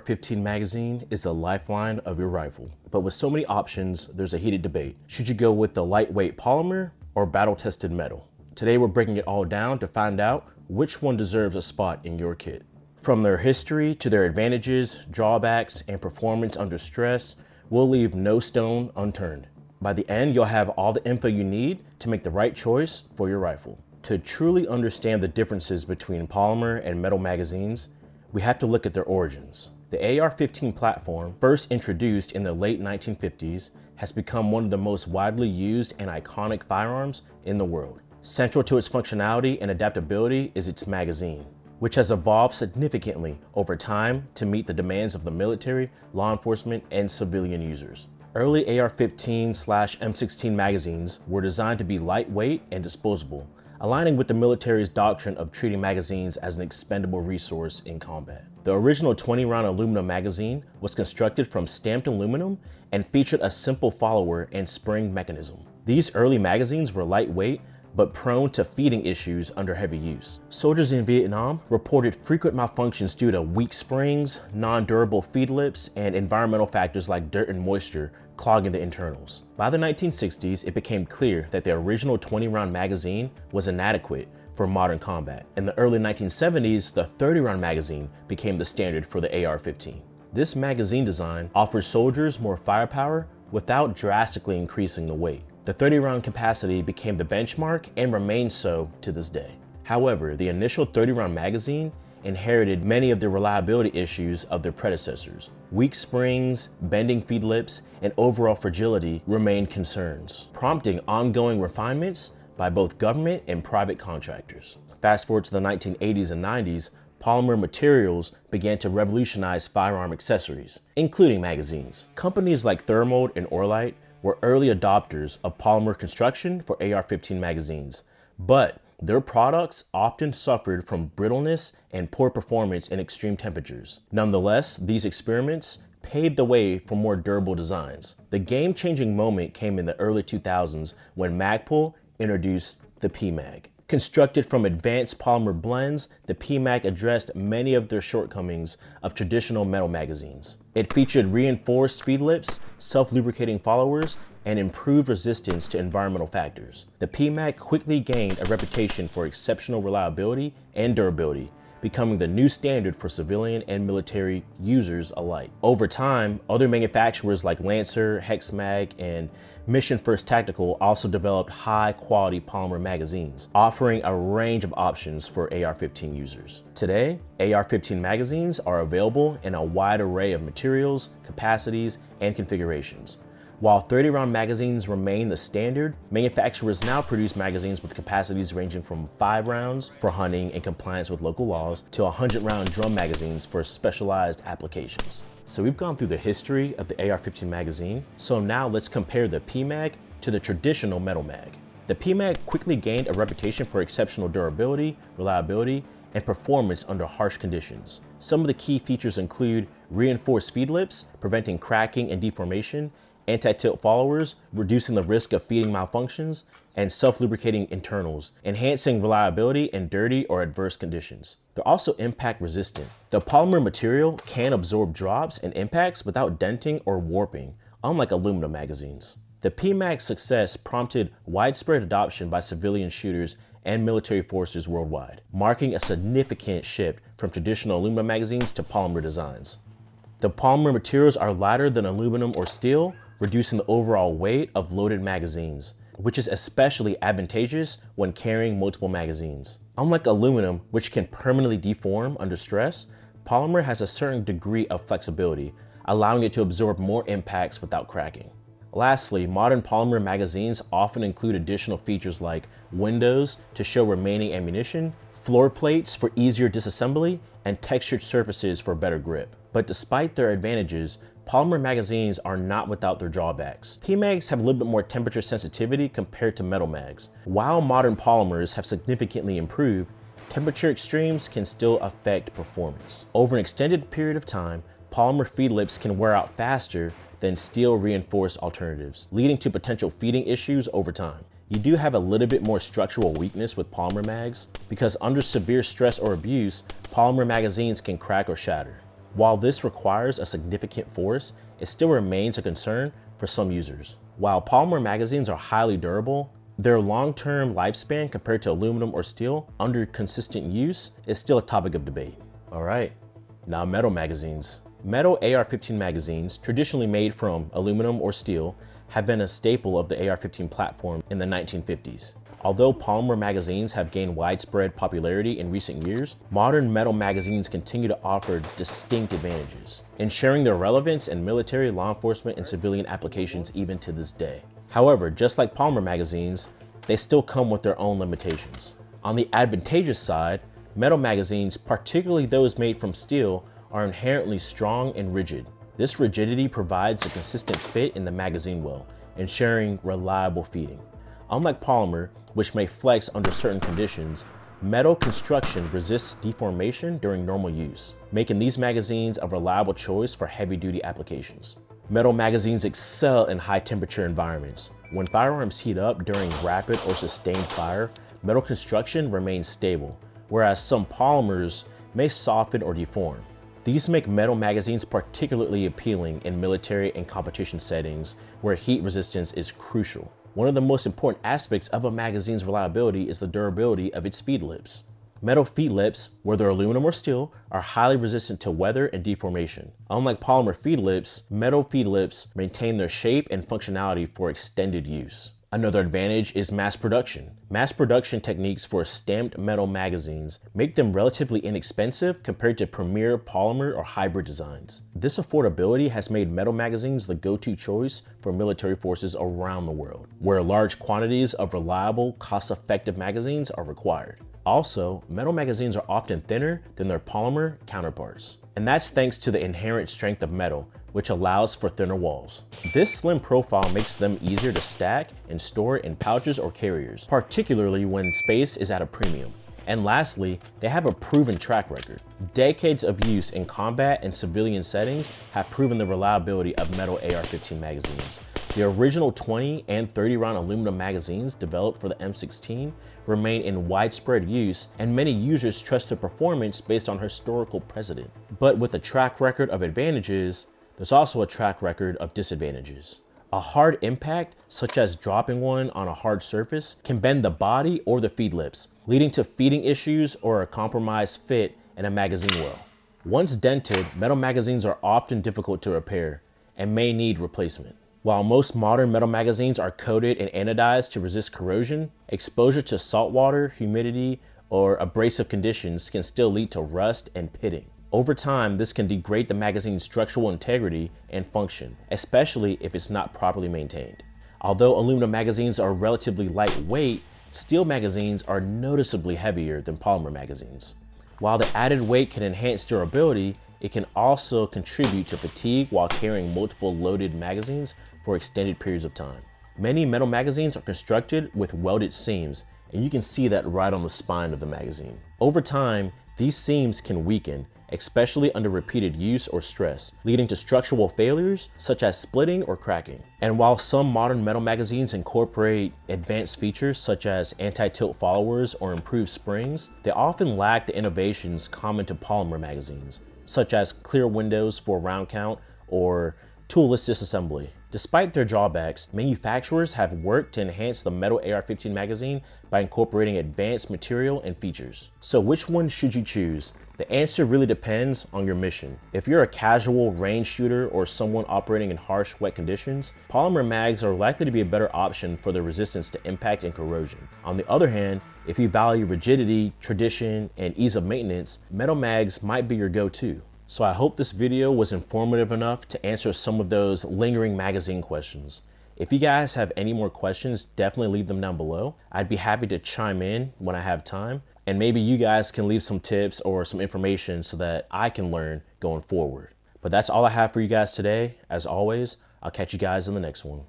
AR-15 magazine is the lifeline of your rifle. But with so many options, there's a heated debate. Should you go with the lightweight polymer or battle-tested metal? Today we're breaking it all down to find out which one deserves a spot in your kit. From their history to their advantages, drawbacks, and performance under stress, we'll leave no stone unturned. By the end, you'll have all the info you need to make the right choice for your rifle. To truly understand the differences between polymer and metal magazines, we have to look at their origins. The AR-15 platform, first introduced in the late 1950s, has become one of the most widely used and iconic firearms in the world. Central to its functionality and adaptability is its magazine, which has evolved significantly over time to meet the demands of the military, law enforcement, and civilian users. Early AR-15/M16 magazines were designed to be lightweight and disposable, aligning with the military's doctrine of treating magazines as an expendable resource in combat. The original 20-round aluminum magazine was constructed from stamped aluminum and featured a simple follower and spring mechanism. These early magazines were lightweight, but prone to feeding issues under heavy use. Soldiers in Vietnam reported frequent malfunctions due to weak springs, non-durable feed lips, and environmental factors like dirt and moisture clogging the internals. By the 1960s, it became clear that the original 20-round magazine was inadequate for modern combat. In the early 1970s, the 30-round magazine became the standard for the AR-15. This magazine design offers soldiers more firepower without drastically increasing the weight. The 30-round capacity became the benchmark and remains so to this day. However, the initial 30-round magazine inherited many of the reliability issues of their predecessors. Weak springs, bending feed lips, and overall fragility remained concerns, prompting ongoing refinements by both government and private contractors. Fast forward to the 1980s and 90s, polymer materials began to revolutionize firearm accessories, including magazines. Companies like Thermold and Orlite were early adopters of polymer construction for AR-15 magazines, but their products often suffered from brittleness and poor performance in extreme temperatures. Nonetheless, these experiments paved the way for more durable designs. The game-changing moment came in the early 2000s when Magpul introduced the P-Mag. Constructed from advanced polymer blends, the P-Mag addressed many of the shortcomings of traditional metal magazines. It featured reinforced feed lips, self-lubricating followers, and improved resistance to environmental factors. The P-Mag quickly gained a reputation for exceptional reliability and durability, becoming the new standard for civilian and military users alike. Over time, other manufacturers like Lancer, Hexmag, and Mission First Tactical also developed high-quality polymer magazines, offering a range of options for AR-15 users. Today, AR-15 magazines are available in a wide array of materials, capacities, and configurations. While 30-round magazines remain the standard, manufacturers now produce magazines with capacities ranging from 5 rounds for hunting and compliance with local laws to 100-round drum magazines for specialized applications. So we've gone through the history of the AR-15 magazine, so now let's compare the P-Mag to the traditional metal mag. The P-Mag quickly gained a reputation for exceptional durability, reliability, and performance under harsh conditions. Some of the key features include reinforced feed lips, preventing cracking and deformation, anti-tilt followers, reducing the risk of feeding malfunctions, and self-lubricating internals, enhancing reliability in dirty or adverse conditions. They're also impact resistant. The polymer material can absorb drops and impacts without denting or warping, unlike aluminum magazines. The P-Mag's success prompted widespread adoption by civilian shooters and military forces worldwide, marking a significant shift from traditional aluminum magazines to polymer designs. The polymer materials are lighter than aluminum or steel, reducing the overall weight of loaded magazines, which is especially advantageous when carrying multiple magazines. Unlike aluminum, which can permanently deform under stress, polymer has a certain degree of flexibility, allowing it to absorb more impacts without cracking. Lastly, modern polymer magazines often include additional features like windows to show remaining ammunition, floor plates for easier disassembly, and textured surfaces for better grip. But despite their advantages, polymer magazines are not without their drawbacks. P-Mags have a little bit more temperature sensitivity compared to metal mags. While modern polymers have significantly improved, temperature extremes can still affect performance. Over an extended period of time, polymer feed lips can wear out faster than steel reinforced alternatives, leading to potential feeding issues over time. You do have a little bit more structural weakness with polymer mags because under severe stress or abuse, polymer magazines can crack or shatter. While this requires a significant force, it still remains a concern for some users. While polymer magazines are highly durable, their long-term lifespan compared to aluminum or steel under consistent use is still a topic of debate. All right, now metal magazines. Metal AR-15 magazines, traditionally made from aluminum or steel, have been a staple of the AR-15 platform in the 1950s. Although polymer magazines have gained widespread popularity in recent years, modern metal magazines continue to offer distinct advantages, ensuring their relevance in military, law enforcement, and civilian applications even to this day. However, just like polymer magazines, they still come with their own limitations. On the advantageous side, metal magazines, particularly those made from steel, are inherently strong and rigid. This rigidity provides a consistent fit in the magazine well, ensuring reliable feeding. Unlike polymer, which may flex under certain conditions, metal construction resists deformation during normal use, making these magazines a reliable choice for heavy-duty applications. Metal magazines excel in high-temperature environments. When firearms heat up during rapid or sustained fire, metal construction remains stable, whereas some polymers may soften or deform. These make metal magazines particularly appealing in military and competition settings where heat resistance is crucial. One of the most important aspects of a magazine's reliability is the durability of its feed lips. Metal feed lips, whether aluminum or steel, are highly resistant to weather and deformation. Unlike polymer feed lips, metal feed lips maintain their shape and functionality for extended use. Another advantage is mass production. Mass production techniques for stamped metal magazines make them relatively inexpensive compared to premier polymer or hybrid designs. This affordability has made metal magazines the go-to choice for military forces around the world, where large quantities of reliable, cost-effective magazines are required. Also, metal magazines are often thinner than their polymer counterparts, and that's thanks to the inherent strength of metal, which allows for thinner walls. This slim profile makes them easier to stack and store in pouches or carriers, particularly when space is at a premium. And lastly, they have a proven track record. Decades of use in combat and civilian settings have proven the reliability of metal AR-15 magazines. The original 20 and 30 round aluminum magazines developed for the M16 remain in widespread use, and many users trust their performance based on historical precedent. But with a track record of advantages, there's also a track record of disadvantages. A hard impact, such as dropping one on a hard surface, can bend the body or the feed lips, leading to feeding issues or a compromised fit in a magazine well. Once dented, metal magazines are often difficult to repair and may need replacement. While most modern metal magazines are coated and anodized to resist corrosion, exposure to salt water, humidity, or abrasive conditions can still lead to rust and pitting. Over time, this can degrade the magazine's structural integrity and function, especially if it's not properly maintained. Although aluminum magazines are relatively lightweight, steel magazines are noticeably heavier than polymer magazines. While the added weight can enhance durability, it can also contribute to fatigue while carrying multiple loaded magazines for extended periods of time. Many metal magazines are constructed with welded seams, and you can see that right on the spine of the magazine. Over time, these seams can weaken, especially under repeated use or stress, leading to structural failures such as splitting or cracking. And while some modern metal magazines incorporate advanced features such as anti-tilt followers or improved springs, they often lack the innovations common to polymer magazines, such as clear windows for round count or toolless disassembly. Despite their drawbacks, manufacturers have worked to enhance the metal AR-15 magazine by incorporating advanced material and features. So which one should you choose? The answer really depends on your mission. If you're a casual range shooter or someone operating in harsh, wet conditions, polymer mags are likely to be a better option for their resistance to impact and corrosion. On the other hand, if you value rigidity, tradition, and ease of maintenance, metal mags might be your go-to. So I hope this video was informative enough to answer some of those lingering magazine questions. If you guys have any more questions, definitely leave them down below. I'd be happy to chime in when I have time. And maybe you guys can leave some tips or some information so that I can learn going forward. But that's all I have for you guys today. As always, I'll catch you guys in the next one.